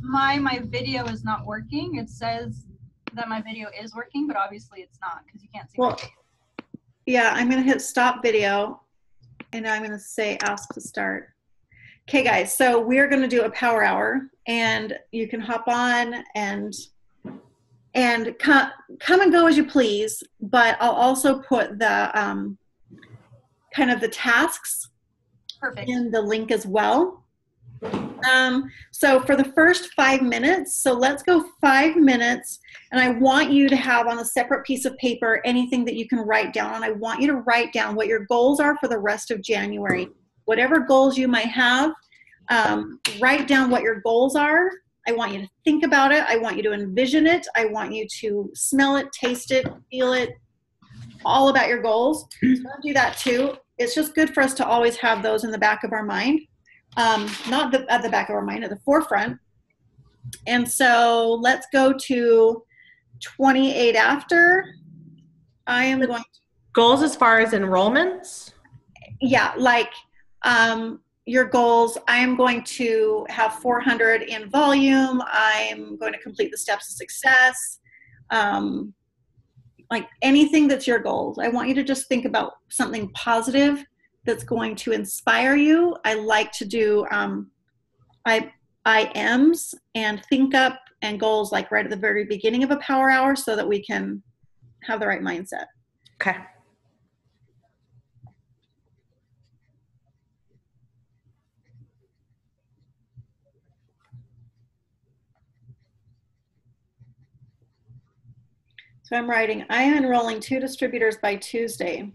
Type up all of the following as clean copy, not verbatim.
my video is not working. It says that my video is working, but obviously it's not because you can't see my face. Yeah, I'm going to hit stop video, and I'm going to say ask to start. Okay, guys, so we're going to do a power hour, and you can hop on and come and go as you please, but I'll also put the kind of the tasks Perfect. in the link as well. So for the first 5 minutes, so let's go 5 minutes, and I want you to have on a separate piece of paper anything that you can write down, and I want you to write down what your goals are for the rest of January. Whatever goals you might have, write down what your goals are. I want you to think about it. I want you to envision it. I want you to smell it, taste it, feel it, all about your goals. So I'll do that too. It's just good for us to always have those in the back of our mind. Not at the back of our mind, at the forefront. And so let's go to 28 after. I am going to. Goals as far as enrollments? Yeah, like your goals. I am going to have 400 in volume. I'm going to complete the steps of success. Like anything that's your goals. I want you to just think about something positive that's going to inspire you. I like to do IMs and think up and goals like right at the very beginning of a power hour so that we can have the right mindset. Okay. So I'm writing, I am enrolling 2 distributors by Tuesday.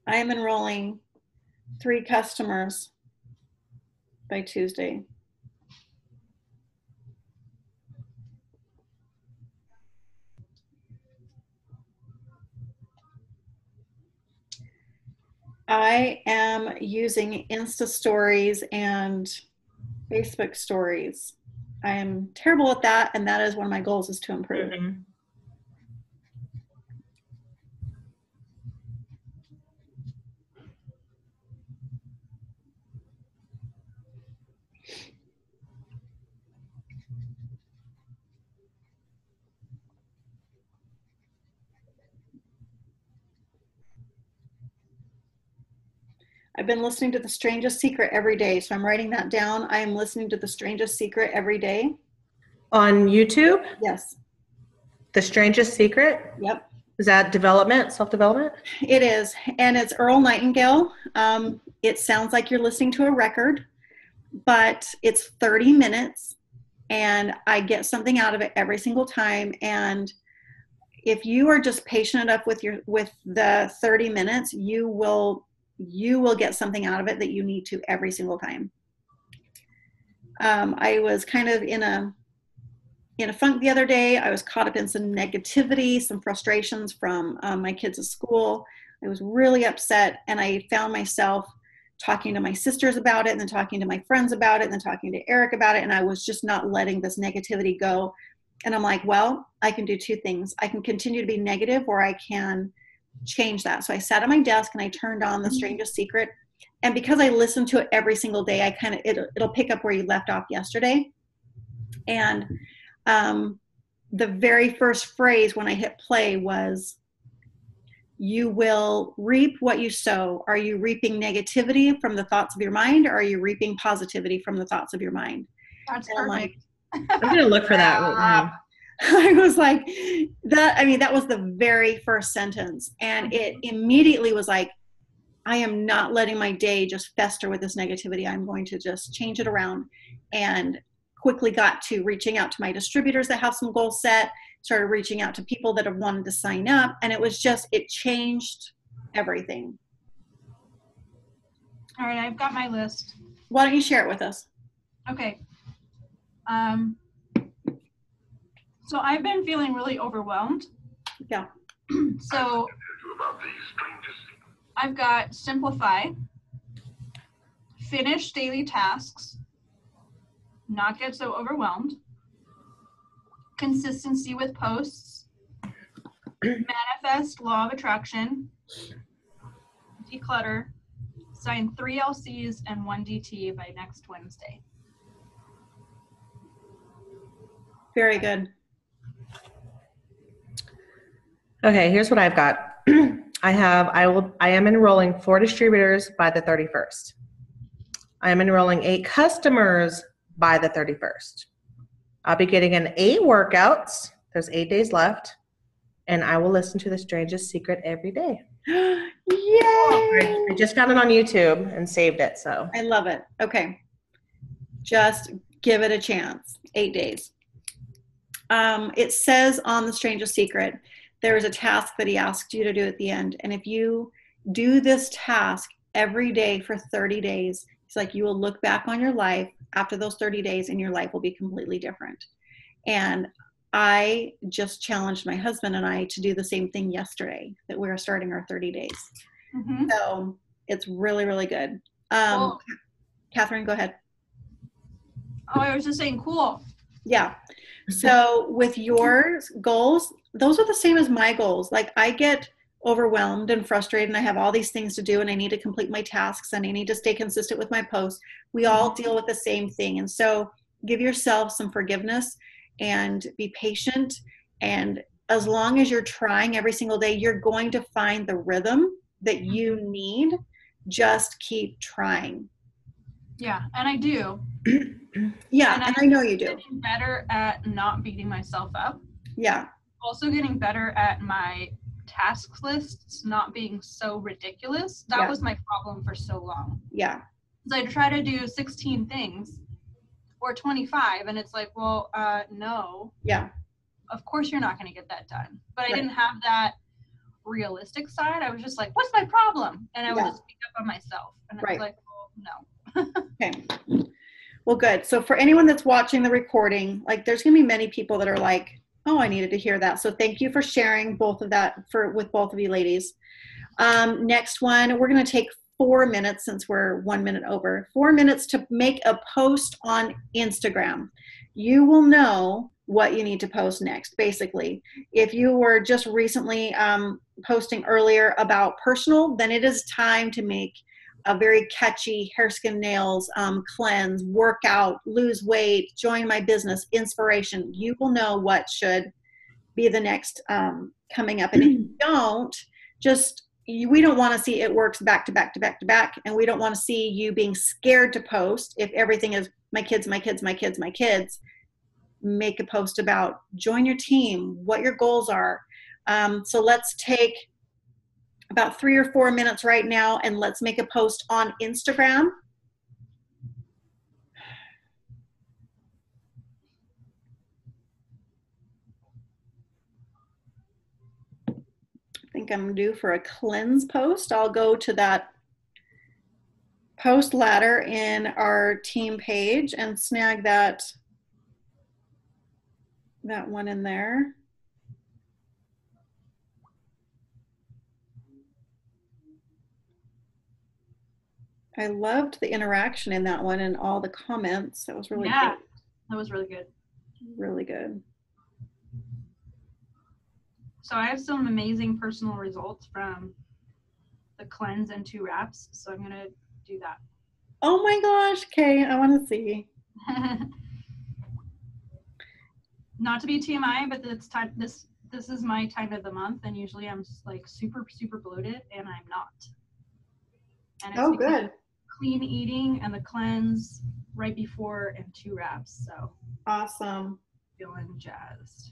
I am enrolling 3 customers by Tuesday. I am using Insta stories and Facebook stories. I am terrible at that, and that is one of my goals, is to improve. Mm-hmm. I've been listening to The Strangest Secret every day, so I'm writing that down. I am listening to The Strangest Secret every day. On YouTube? Yes. The Strangest Secret? Yep. Is that development, self-development? It is, and it's Earl Nightingale. It sounds like you're listening to a record, but it's 30 minutes, and I get something out of it every single time. And if you are just patient enough with the 30 minutes, you will get something out of it that you need to every single time. I was kind of in a funk the other day. I was caught up in some negativity, some frustrations from my kids at school. I was really upset, and I found myself talking to my sisters about it, and then talking to my friends about it, and then talking to Eric about it, and I was just not letting this negativity go. And I'm like, well, I can do 2 things. I can continue to be negative, or I can change that. So I sat at my desk and I turned on The Strangest Secret, and because I listen to it every single day, I kind of it'll pick up where you left off yesterday. And the very first phrase when I hit play was, you will reap what you sow. Are you reaping negativity from the thoughts of your mind, or are you reaping positivity from the thoughts of your mind? That's and perfect. I'm going to look for that right now. I was like, that was the very first sentence. And it immediately was like, I am not letting my day just fester with this negativity. I'm going to just change it around. And quickly got to reaching out to my distributors that have some goals set, started reaching out to people that have wanted to sign up. And it was just, it changed everything. All right, I've got my list. Why don't you share it with us? Okay. So I've been feeling really overwhelmed. Yeah. So I've got simplify, finish daily tasks, not get so overwhelmed, consistency with posts, manifest law of attraction, declutter, sign 3 LCs and 1 DT by next Wednesday. Very good. Okay, here's what I've got. I am enrolling 4 distributors by the 31st. I am enrolling 8 customers by the 31st. I'll be getting in 8 workouts. There's 8 days left. And I will listen to The Strangest Secret every day. Yay! I just got it on YouTube and saved it, so. I love it. Okay. Just give it a chance. 8 days. It says on The Strangest Secret, there's a task that he asked you to do at the end. And if you do this task every day for 30 days, it's like you will look back on your life after those 30 days and your life will be completely different. And I just challenged my husband and I to do the same thing yesterday, that we're starting our 30 days. Mm-hmm. So it's really, really good. Cool. Catherine, go ahead. Oh, I was just saying, cool. Yeah. So with your goals, those are the same as my goals. Like I get overwhelmed and frustrated and I have all these things to do and I need to complete my tasks and I need to stay consistent with my posts. We all deal with the same thing. And so give yourself some forgiveness and be patient. And as long as you're trying every single day, you're going to find the rhythm that you need. Just keep trying. Yeah, and I do. Yeah, and I know you do. Getting better at not beating myself up. Yeah. Also getting better at my task lists not being so ridiculous. That was my problem for so long. Yeah. Because I try to do 16 things or 25, and it's like, well, no. Yeah. Of course you're not going to get that done. But I didn't have that realistic side. I was just like, what's my problem? And I would just beat up on myself. And it's like, well, no. Okay. Well, good. So for anyone that's watching the recording, like there's going to be many people that are like, oh, I needed to hear that. So thank you for sharing both of that with both of you ladies. Next one, we're going to take 4 minutes since we're 1 minute over. 4 minutes to make a post on Instagram. You will know what you need to post next, basically. If you were just recently posting earlier about personal, then it is time to make a very catchy hair, skin, nails, cleanse, workout, lose weight, join my business, inspiration. You will know what should be the next coming up. And if you don't, we don't want to see it works back to back to back to back. And we don't want to see you being scared to post if everything is my kids, my kids, my kids, my kids. Make a post about join your team, what your goals are. So let's take about 3 or 4 minutes right now and let's make a post on Instagram. I think I'm due for a cleanse post. I'll go to that post ladder in our team page and snag that one in there. I loved the interaction in that one and all the comments. That was really good. That was really good. Really good. So I have some amazing personal results from the cleanse and 2 wraps. So I'm going to do that. Oh my gosh. Okay. I want to see. Not to be TMI, but it's time. This is my time of the month. And usually I'm like super, super bloated and I'm not. And it's good. Clean eating and the cleanse right before and 2 wraps. So awesome. Feeling jazzed.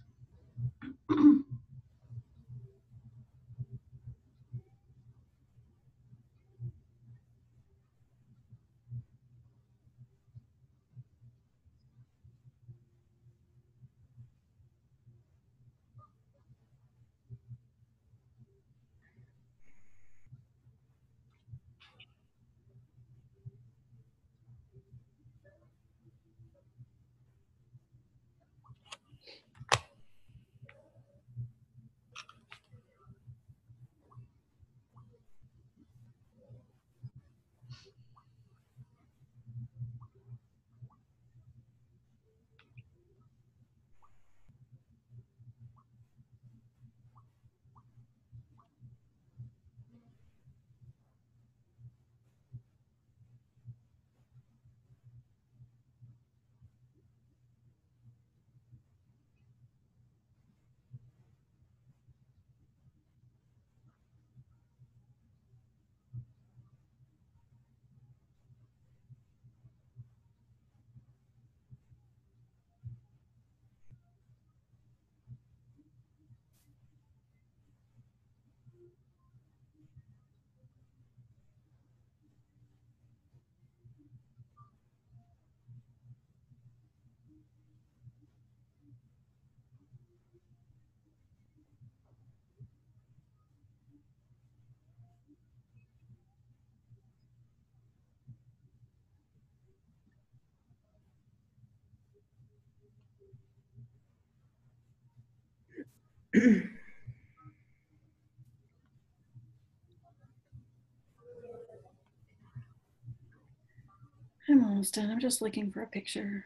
I'm almost done. I'm just looking for a picture.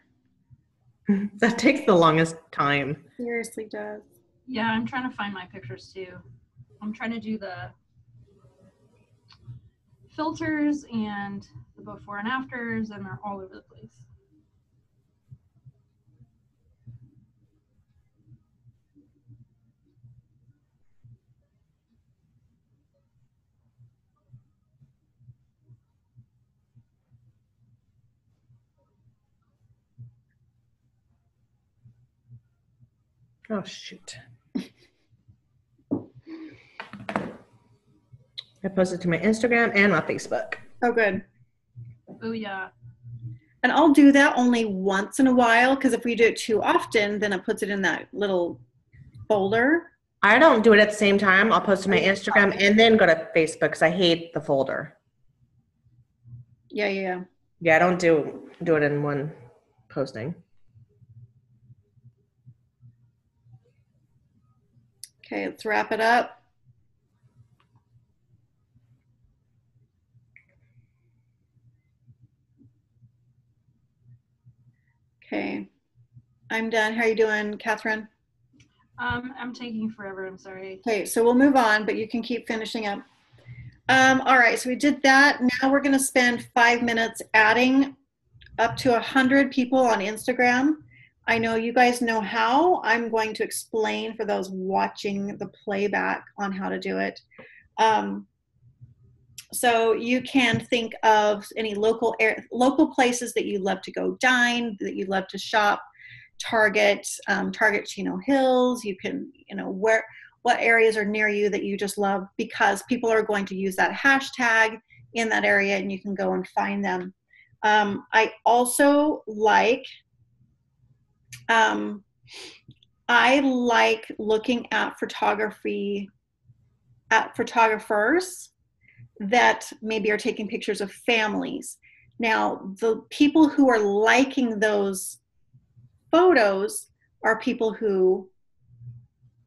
That takes the longest time. Seriously does. Yeah, I'm trying to find my pictures too. I'm trying to do the filters and the before and afters, and they're all over the place. Oh, shoot. I posted to my Instagram and my Facebook. Oh, good. Oh, yeah. And I'll do that only once in a while, because if we do it too often, then it puts it in that little folder. I don't do it at the same time. I'll post to my Instagram and then go to Facebook because I hate the folder. Yeah. Yeah, I don't do it in one posting. Okay, let's wrap it up. Okay, I'm done. How are you doing, Catherine? I'm taking forever. I'm sorry. Okay, so we'll move on, but you can keep finishing up. All right, so we did that. Now we're going to spend 5 minutes adding up to 100 people on Instagram. I know you guys know how. I'm going to explain for those watching the playback on how to do it. So you can think of any local places that you love to go dine, that you love to shop. Target Chino Hills. You can, what areas are near you that you just love, because people are going to use that hashtag in that area, and you can go and find them. I also like, I like looking at photographers that maybe are taking pictures of families. Now, the people who are liking those photos are people who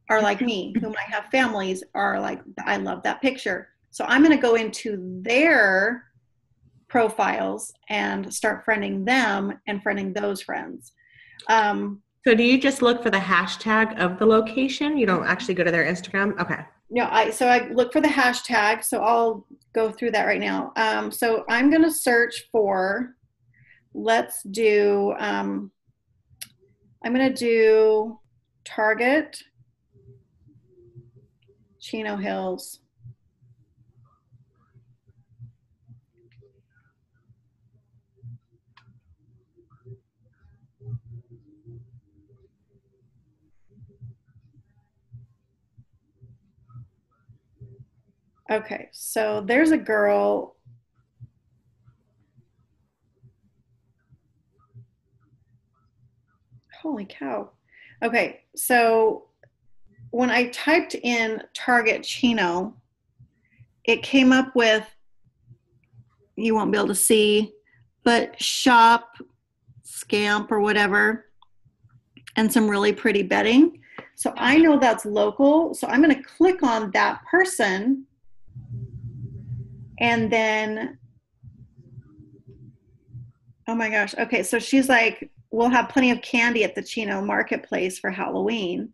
are like me, who might have families, are like, I love that picture. So I'm going to go into their profiles and start friending them and friending those friends. So do you just look for the hashtag of the location? You don't actually go to their Instagram? Okay. No, so I look for the hashtag. So I'll go through that right now. So I'm going to search for, I'm going to do Target Chino Hills. Okay, so there's a girl. Holy cow. Okay, so when I typed in Target Chino, it came up with, you won't be able to see, but shop, scamp or whatever, and some really pretty bedding. So I know that's local. So I'm going to click on that person, and then, oh my gosh. Okay, so she's like, we'll have plenty of candy at the Chino Marketplace for Halloween.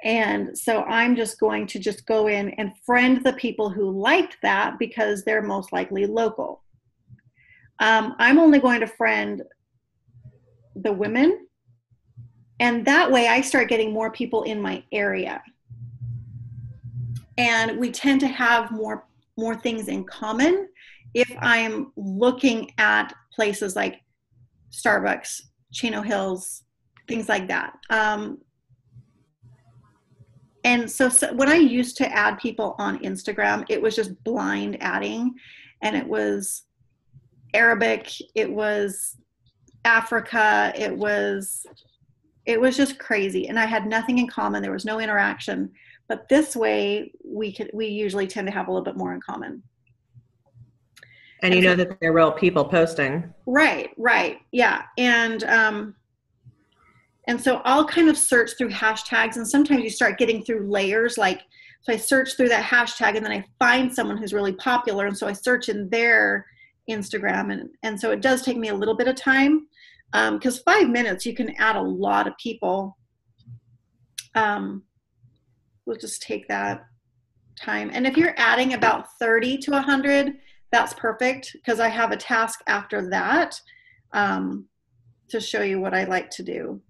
And so I'm just going to go in and friend the people who liked that, because they're most likely local. I'm only going to friend the women, and that way I start getting more people in my area. And we tend to have more things in common if I'm looking at places like Starbucks, Chino Hills, things like that. And so when I used to add people on Instagram, it was just blind adding, and it was Arabic, it was Africa, it was just crazy, and I had nothing in common. There was no interaction. But this way, we usually tend to have a little bit more in common. And you know that they're real people posting. Right, yeah. And And so I'll kind of search through hashtags, and sometimes you start getting through layers. Like, so I search through that hashtag and then I find someone who's really popular. And so I search in their Instagram. And so it does take me a little bit of time, because 5 minutes, you can add a lot of people. We'll just take that time. And if you're adding about 30 to 100, that's perfect, because I have a task after that to show you what I like to do.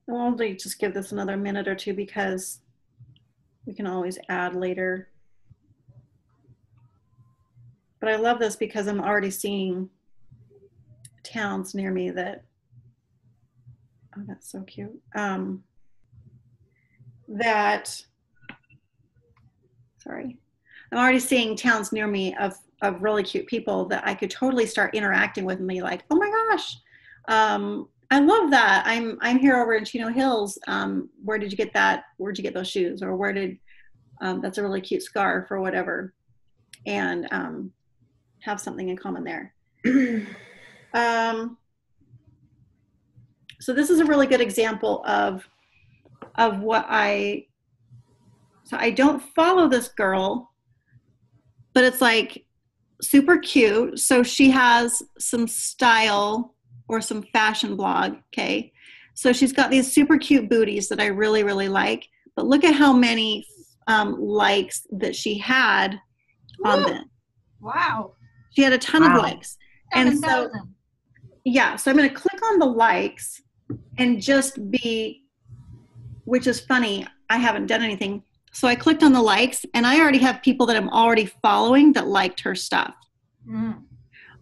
We'll just give this another minute or two, because we can always add later. But I love this because I'm already seeing towns near me that, oh, that's so cute. Sorry. I'm already seeing towns near me of really cute people that I could totally start interacting with and be like, oh my gosh, I love that. I'm here over in Chino Hills. Where did you get that? Where'd you get those shoes? Or where did, that's a really cute scarf or whatever. And have something in common there. So this is a really good example of what so I don't follow this girl, but it's like super cute. So she has some style or some fashion blog, okay? So she's got these super cute booties that I really, really like, but look at how many likes that she had on them. Wow. She had a ton of likes. 7, and so, yeah, so I'm going to click on the likes and just be, which is funny, I haven't done anything. So I clicked on the likes, and I already have people that I'm already following that liked her stuff. Mm.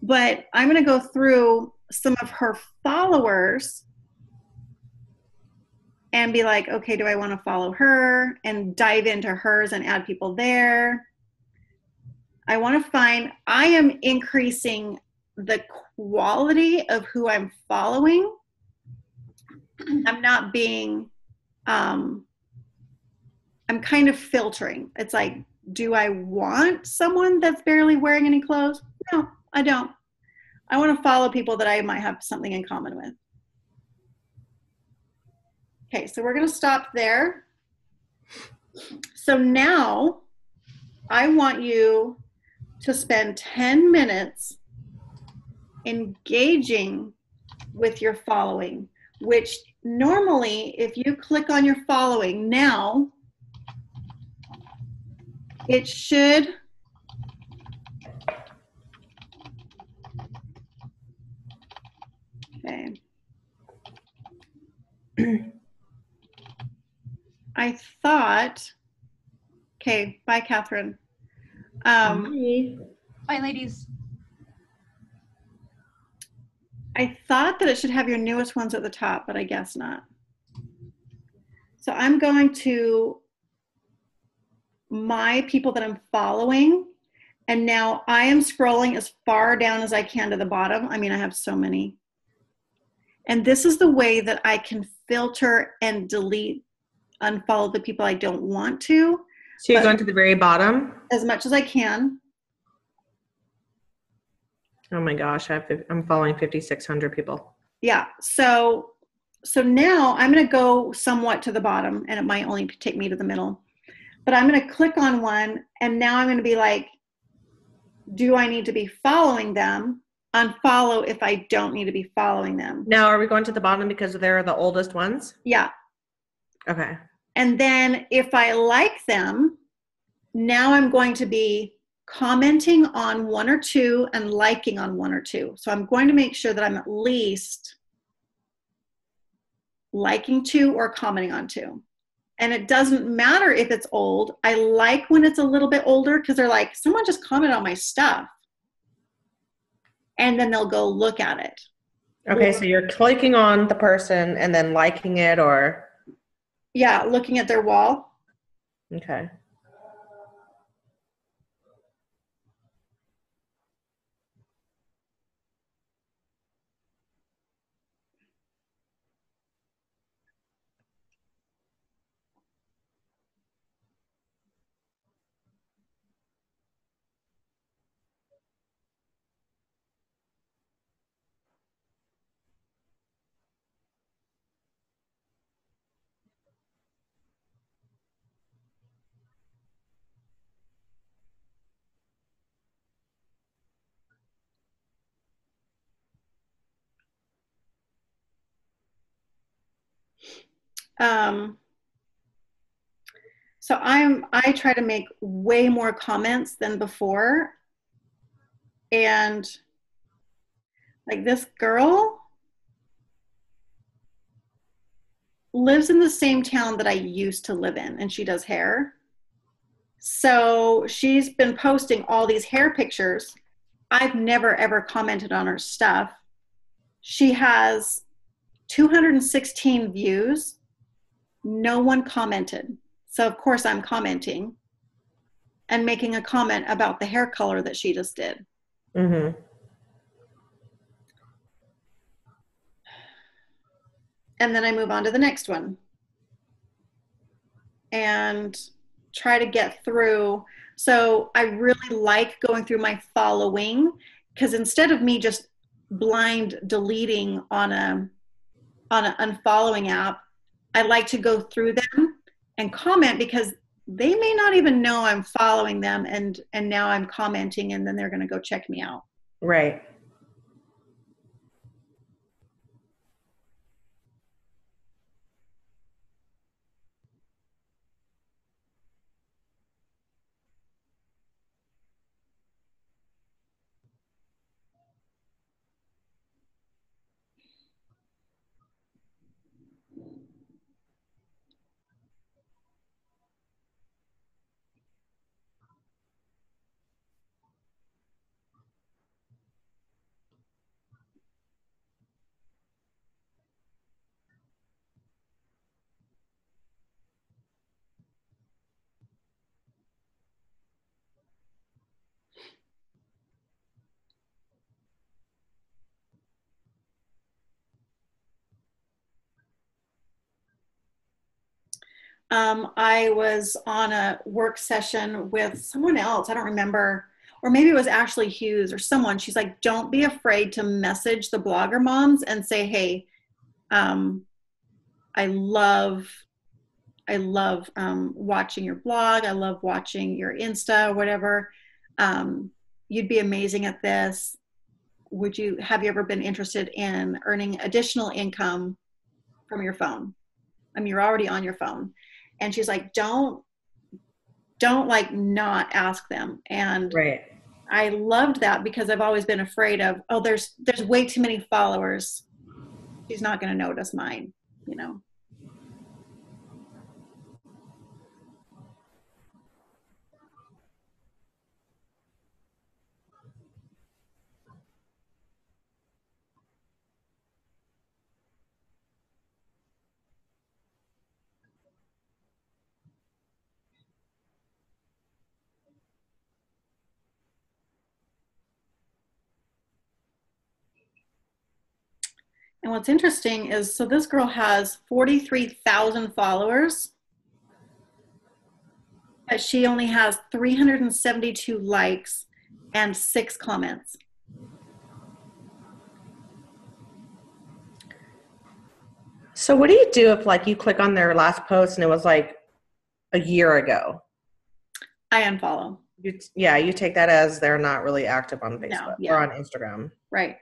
But I'm going to go through some of her followers and be like, okay, do I want to follow her, and dive into hers and add people there. I want to find, I am increasing the quality of who I'm following. I'm not being, I'm kind of filtering. It's like, do I want someone that's barely wearing any clothes? No, I don't. I want to follow people that I might have something in common with. Okay, so we're going to stop there. So now I want you to spend 10 minutes engaging with your following, which normally if you click on your following now, it should okay. I thought, okay, bye, Catherine. Bye, ladies. I thought that it should have your newest ones at the top, but I guess not. So I'm going to my people that I'm following, and now I am scrolling as far down as I can to the bottom. I mean, I have so many. And this is the way that I can filter and delete, unfollow the people I don't want to. So you're going to the very bottom? As much as I can. Oh my gosh, I'm following 5,600 people. Yeah, so So now I'm going to go somewhat to the bottom, and it might only take me to the middle, but I'm going to click on one, and now I'm going to be like, do I need to be following them? Unfollow if I don't need to be following them. Now, are we going to the bottom because they're the oldest ones? Yeah. Okay. And then if I like them, now I'm going to be commenting on one or two and liking on one or two. So I'm going to make sure that I'm at least liking two or commenting on two. And it doesn't matter if it's old. I like when it's a little bit older because they're like, someone just commented on my stuff. And then they'll go look at it. Okay, so you're clicking on the person and then liking it, or? Yeah, looking at their wall. Okay. So I try to make way more comments than before. And like this girl lives in the same town that I used to live in, and she does hair. So she's been posting all these hair pictures. I've never ever commented on her stuff. She has 216 views. No one commented. So of course I'm commenting and making a comment about the hair color that she just did. Mm-hmm. And then I move on to the next one and try to get through. So I really like going through my following, because instead of me just blind deleting on an unfollowing app, I like to go through them and comment, because they may not even know I'm following them, and now I'm commenting, and then they're going to go check me out. Right. I was on a work session with someone else. I don't remember, or maybe it was Ashley Hughes or someone. She's like, don't be afraid to message the blogger moms and say, hey, I love watching your blog. I love watching your Insta or whatever. You'd be amazing at this. Have you ever been interested in earning additional income from your phone? I mean, you're already on your phone. And she's like, don't like not ask them. And right. I loved that, because I've always been afraid of, oh, there's way too many followers. She's not going to notice mine, you know? And what's interesting is, so this girl has 43,000 followers, but she only has 372 likes and 6 comments. So what do you do if like you click on their last post and it was like a year ago? I unfollow. You take that as they're not really active on Facebook or on Instagram. Right.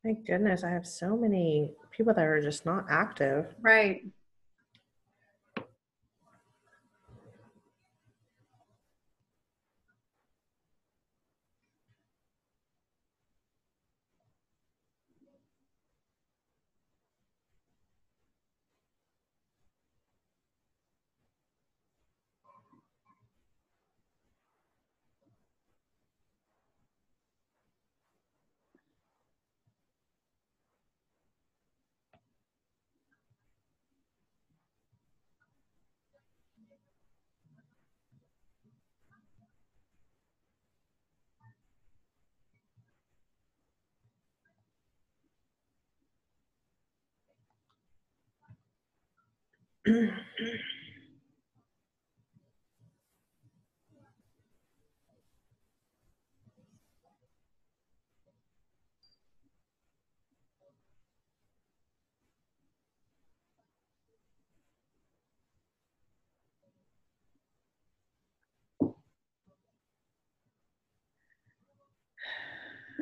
Thank goodness I have so many people that are just not active. Right.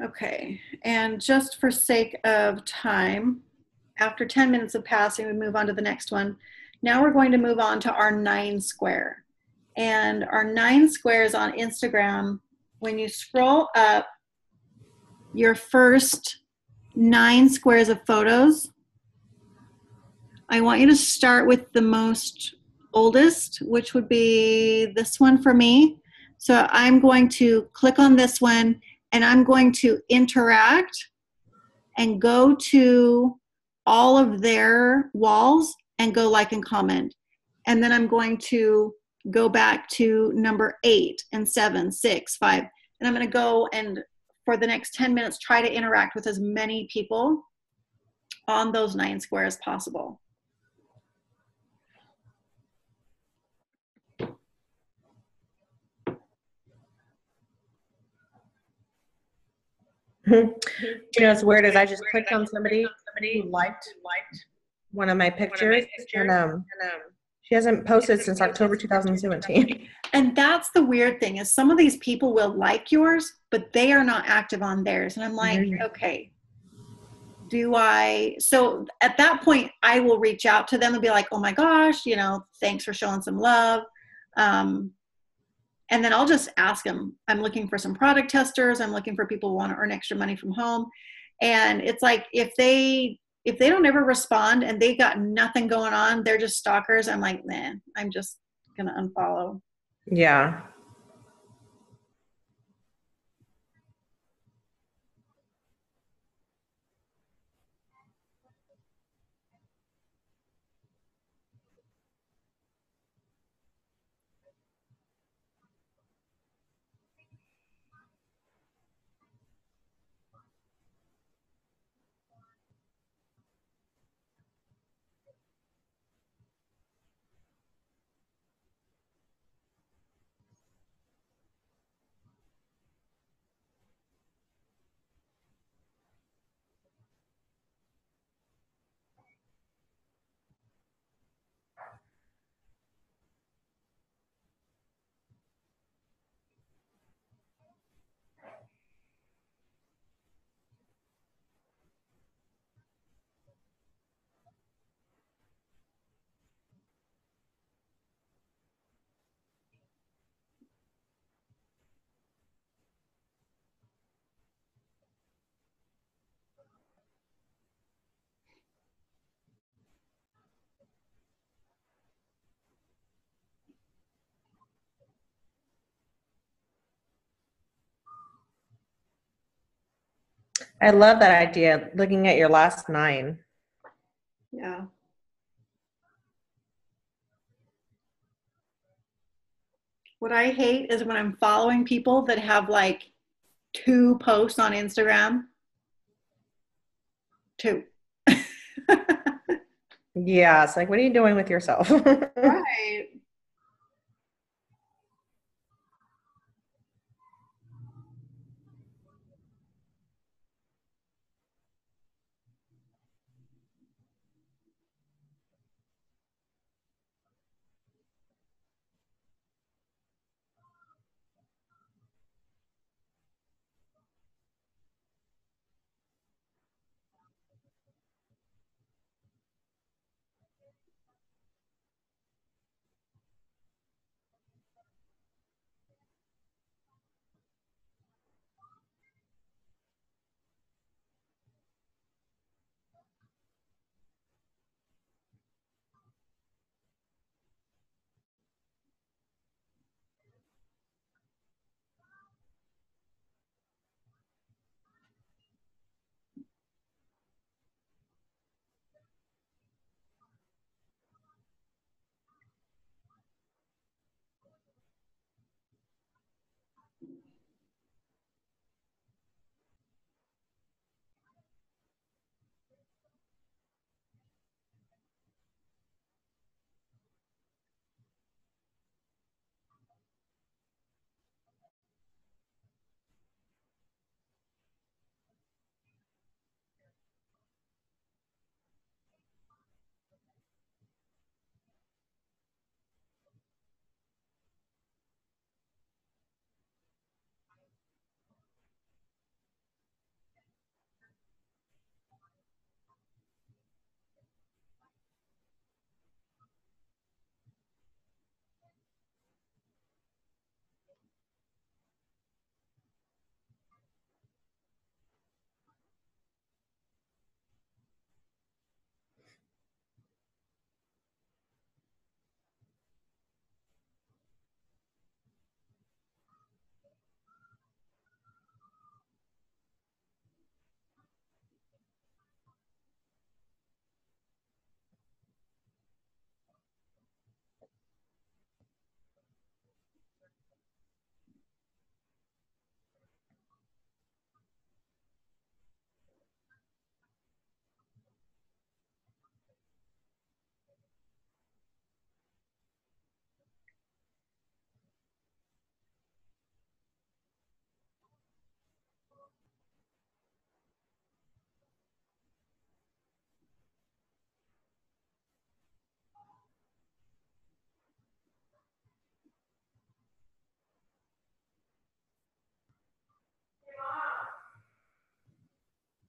Okay, and just for sake of time, after 10 minutes of passing, we move on to the next one. Now we're going to move on to our 9 square. And our 9 squares on Instagram, when you scroll up your first 9 squares of photos, I want you to start with the most oldest, which would be this one for me. So I'm going to click on this one and I'm going to interact and go to all of their walls and go like and comment. And then I'm going to go back to number 8 and 7, 6, 5. And I'm going to go and for the next 10 minutes try to interact with as many people on those 9 squares as possible. You know, what's weird is I just clicked on somebody who liked one of my pictures, and she hasn't posted since October 2017. And that's the weird thing is some of these people will like yours, but they are not active on theirs. And I'm like, okay, so at that point, I will reach out to them and be like, oh my gosh, you know, thanks for showing some love. And then I'll just ask them, I'm looking for some product testers. I'm looking for people who want to earn extra money from home. And it's like, if they don't ever respond and they got nothing going on, they're just stalkers. I'm like, nah, I'm just going to unfollow. Yeah. I love that idea, looking at your last 9. Yeah. What I hate is when I'm following people that have like 2 posts on Instagram. 2. Yeah, it's like, what are you doing with yourself? Right.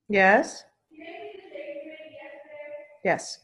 Yes? Yes.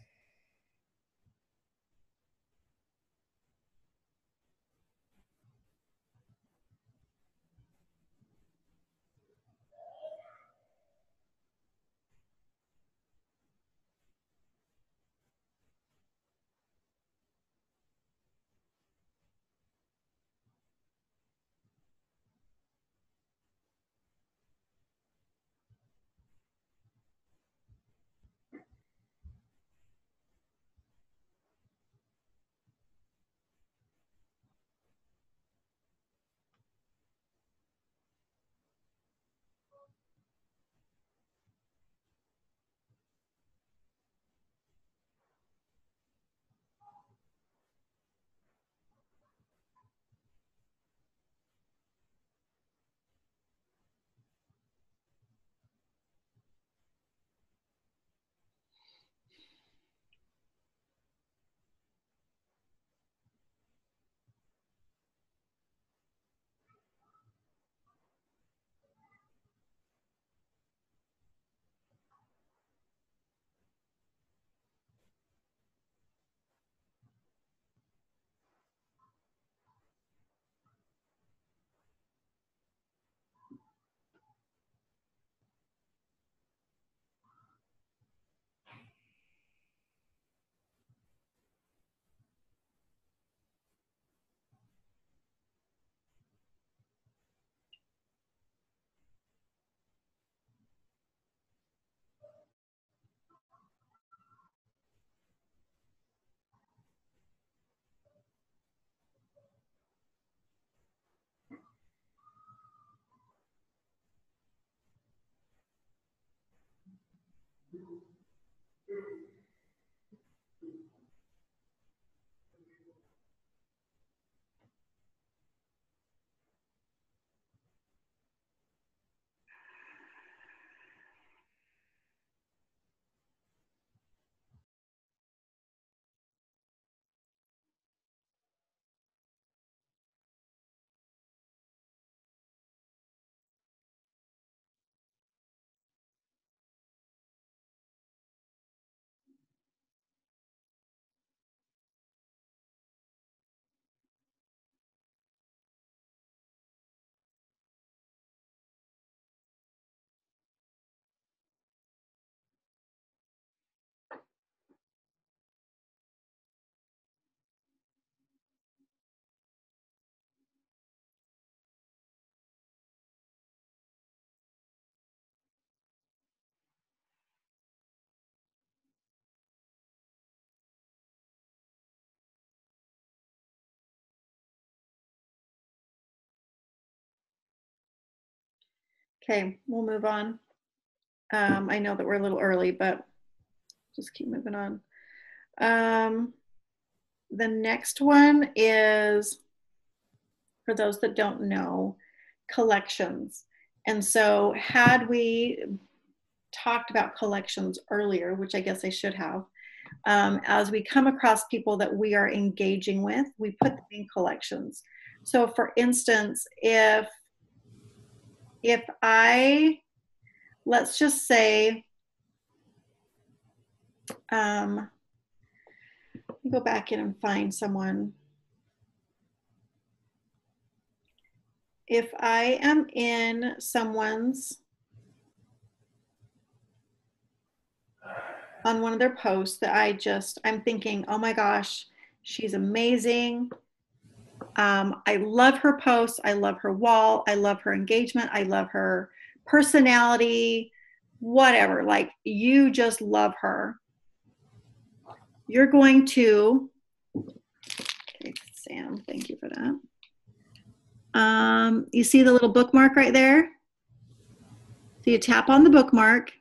Okay, we'll move on. I know that we're a little early, but just keep moving on. The next one is, for those that don't know, collections. And so had we talked about collections earlier, which I guess I should have, as we come across people that we are engaging with, we put them in collections. So for instance, if I, let's just say, let me go back in and find someone. If I am in someone's, on one of their posts that I'm thinking, oh my gosh, she's amazing. I love her posts. I love her wall. I love her engagement. I love her personality, whatever. Like, you just love her. You're going to, okay, Sam, thank you for that. You see the little bookmark right there? So you tap on the bookmark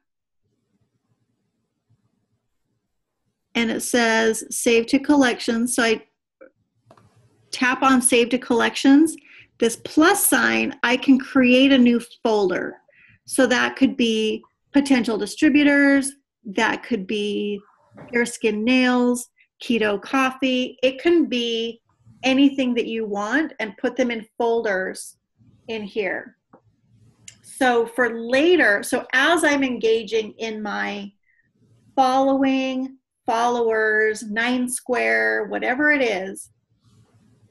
and it says save to collections. So I tap on save to collections. This plus sign, I can create a new folder. So that could be potential distributors, that could be hair, skin, nails, keto coffee. It can be anything that you want, and put them in folders in here. So for later, so as I'm engaging in my following, followers, 9 Square, whatever it is,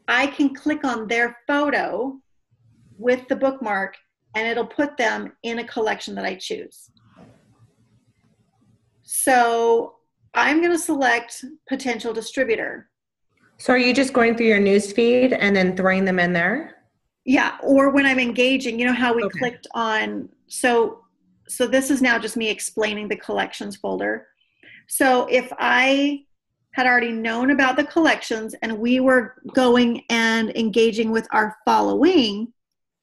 I can click on their photo with the bookmark and it'll put them in a collection that I choose. So I'm going to select potential distributor. So are you just going through your news feed and then throwing them in there? Yeah, or when I'm engaging, you know how we clicked on, so this is now just me explaining the collections folder. So if I had already known about the collections and we were going and engaging with our following,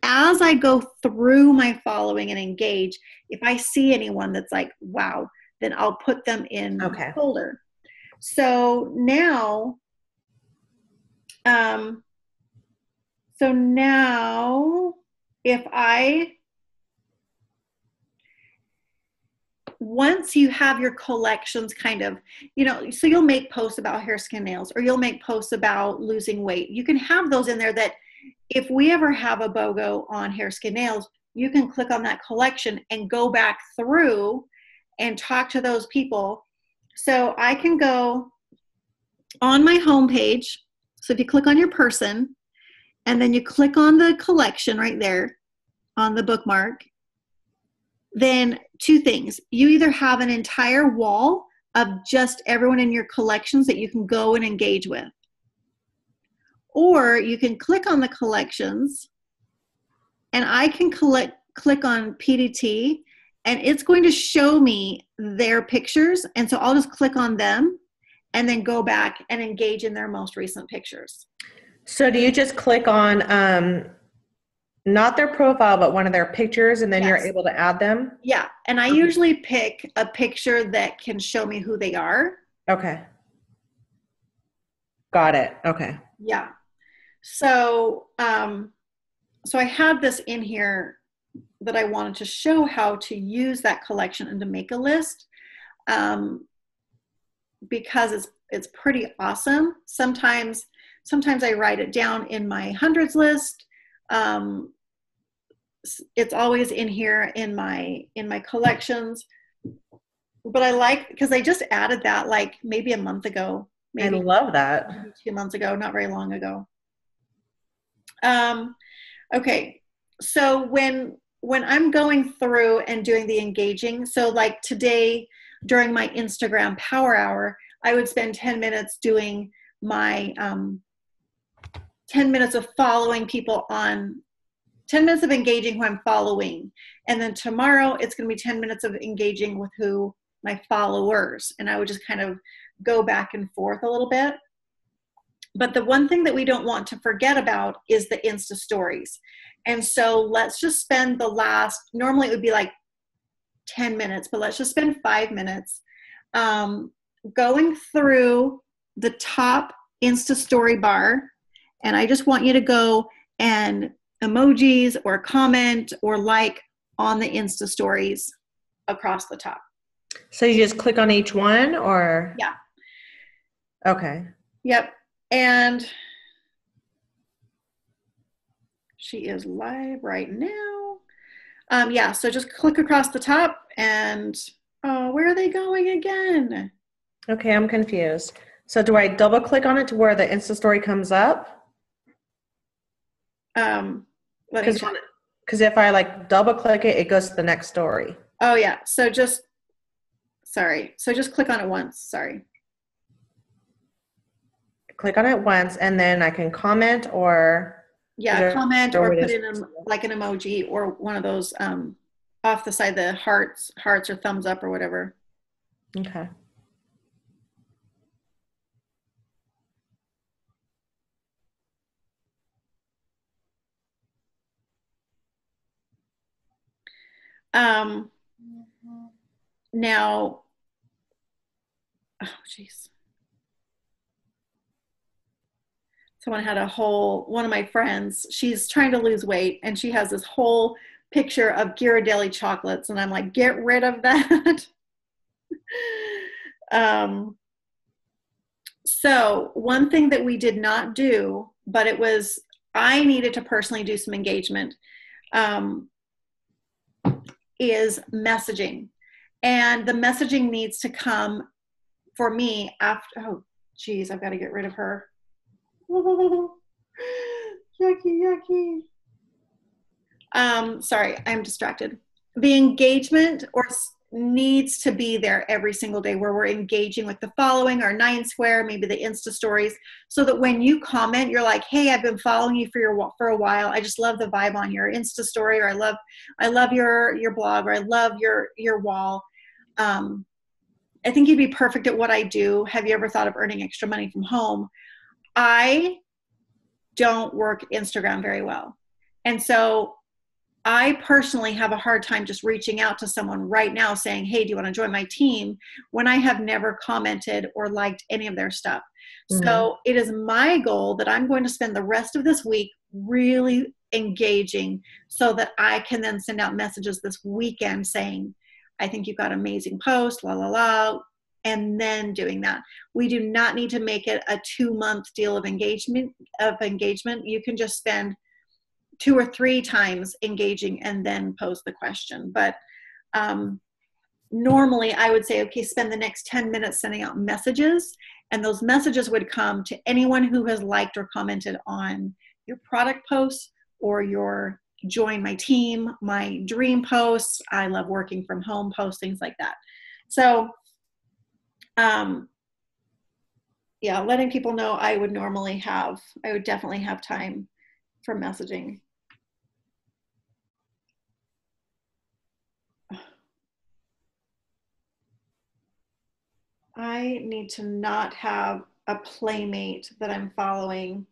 as I go through my following and engage, if I see anyone that's like, wow, then I'll put them in the folder. So now, if once you have your collections kind of, you know, so you'll make posts about hair, skin, nails, or you'll make posts about losing weight. You can have those in there that if we ever have a BOGO on hair, skin, nails, you can click on that collection and go back through and talk to those people. So I can go on my homepage. So if you click on your person and then you click on the collection right there on the bookmark, then 2 things. You either have an entire wall of just everyone in your collections that you can go and engage with, or you can click on the collections and I can click on PDT and it's going to show me their pictures. And so I'll just click on them and then go back and engage in their most recent pictures. So do you just click on Not their profile, but one of their pictures, and then you're Yes. able to add them? Yeah. And I usually pick a picture that can show me who they are. Okay. Got it. Okay. Yeah. So, so I have this in here that I wanted to show how to use that collection and to make a list, because it's pretty awesome. Sometimes I write it down in my hundreds list. It's always in here in my collections. But I like, because I just added that like maybe a month ago. Maybe I love that. maybe 2 months ago, not very long ago. Okay, so when I'm going through and doing the engaging, so like today during my Instagram Power Hour, I would spend 10 minutes doing my 10 minutes of following people on 10 minutes of engaging who I'm following. And then tomorrow it's going to be 10 minutes of engaging with who my followers. And I would just kind of go back and forth a little bit. But the one thing that we don't want to forget about is the Insta stories. And so let's just spend the last, normally it would be like 10 minutes, but let's just spend 5 minutes going through the top Insta story bar. And I just want you to go and emojis or comment or like on the Insta stories across the top. So you just click on each one, or? Yeah. Okay. Yep. And she is live right now. Yeah, so just click across the top and where are they going again? Okay, I'm confused. So do I double click on it to where the Insta story comes up? Because if I like double click it, it goes to the next story. Oh yeah, so just click on it once, sorry. Click on it once and then I can comment or... Yeah, comment or put in like an emoji or one of those off the side, the hearts or thumbs up or whatever. Okay. Now, oh geez. Someone had one of my friends, she's trying to lose weight and she has this whole picture of Ghirardelli chocolates and I'm like, get rid of that. So one thing that we did not do, but I needed to personally do some engagement, is messaging. And the messaging needs to come for me after, oh geez, I've got to get rid of her. Yucky. Sorry, I'm distracted. The engagement needs to be there every single day where we're engaging with the following, our 9 square, maybe the Insta stories, so that when you comment, you're like, hey, I've been following you for a while. I just love the vibe on your Insta story, or I love your blog, or I love your wall. I think you'd be perfect at what I do. Have you ever thought of earning extra money from home? I don't work Instagram very well. And so I personally have a hard time just reaching out to someone right now saying, hey, do you want to join my team, when I have never commented or liked any of their stuff. Mm-hmm. So it is my goal that I'm going to spend the rest of this week really engaging so that I can then send out messages this weekend saying, I think you've got amazing posts, la, la, la, and then doing that. We do not need to make it a 2-month deal of engagement. You can just spend 2 or 3 times engaging and then pose the question. But normally I would say, okay, spend the next 10 minutes sending out messages, and those messages would come to anyone who has liked or commented on your product posts or your join my team, my dream posts, I love working from home posts, things like that. So yeah, letting people know I would definitely have time for messaging. I need to not have a playmate that I'm following.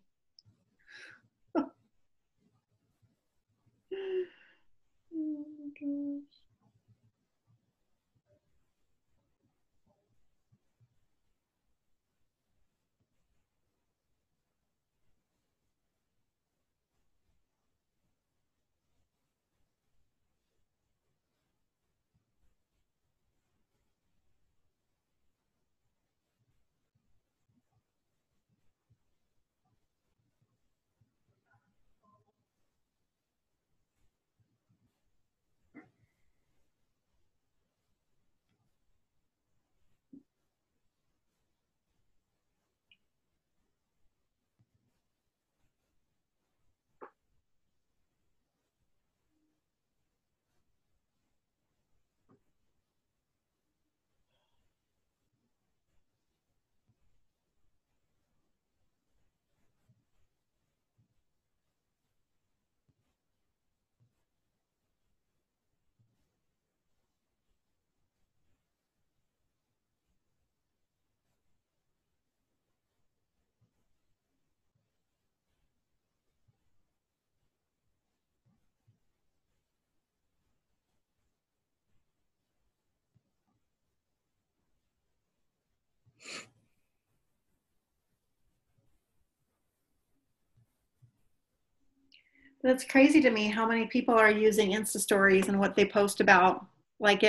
That's crazy to me how many people are using Insta stories and what they post about. Like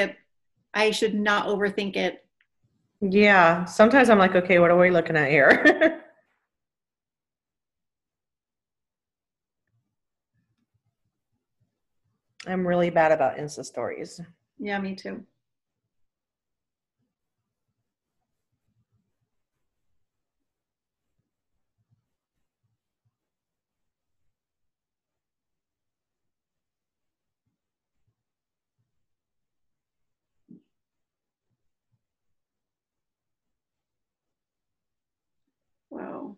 I should not overthink it. Yeah. Sometimes I'm like, okay, what are we looking at here? I'm really bad about Insta stories. Yeah, me too. Wow.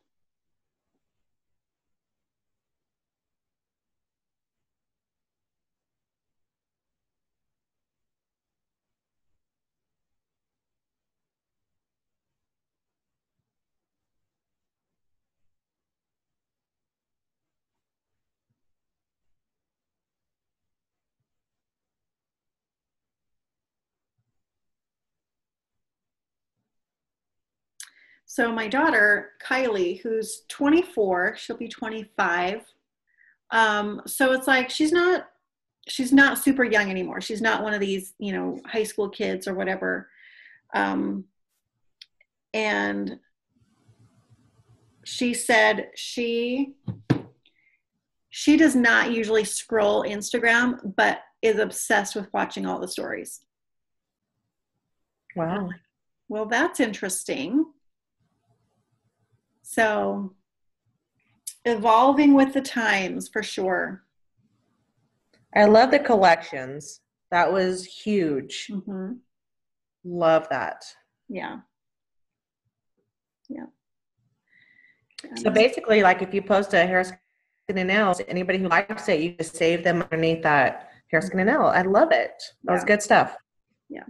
So my daughter, Kylie, who's 24, she'll be 25. So it's like she's not super young anymore. She's not one of these, high school kids or whatever. And she said she does not usually scroll Instagram, but is obsessed with watching all the stories. Wow. Well, that's interesting. So evolving with the times for sure. I love the collections. That was huge. Mm-hmm. Love that. Yeah. Yeah. So basically, like if you post a hair, skin, and nails, anybody who likes it, you just save them underneath that hair, skin, and nail. I love it. That was good stuff. Yeah.